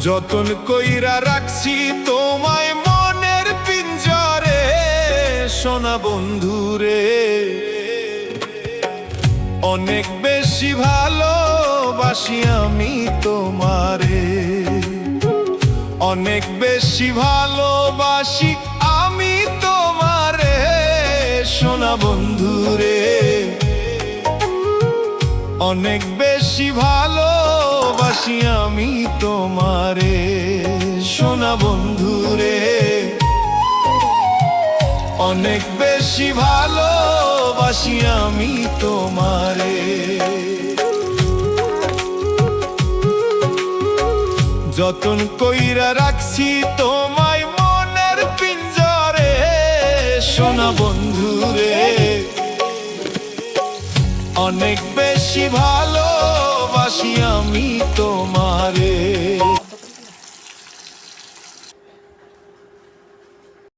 যতন কইরা রাখছি তোমায় মনের পিঞ্জরে, সোনা বন্ধুরে। অনেক বেশি ভালোবাসি আমি তোমারে, অনেক বেশি ভালোবাসি আমি তোমারে, সোনা বন্ধুরে। অনেক বেশি ভালোবাসি আমি তোমারে, সোনা বন্ধুরে। অনেক বেশি ভালোবাসি আমি তোমারে। যতন কইরা রাখছি তোমায় মনের পিঞ্জরে, সোনা বন্ধুরে। অনেক বেশি ভালোবাসি আমি তোমারে।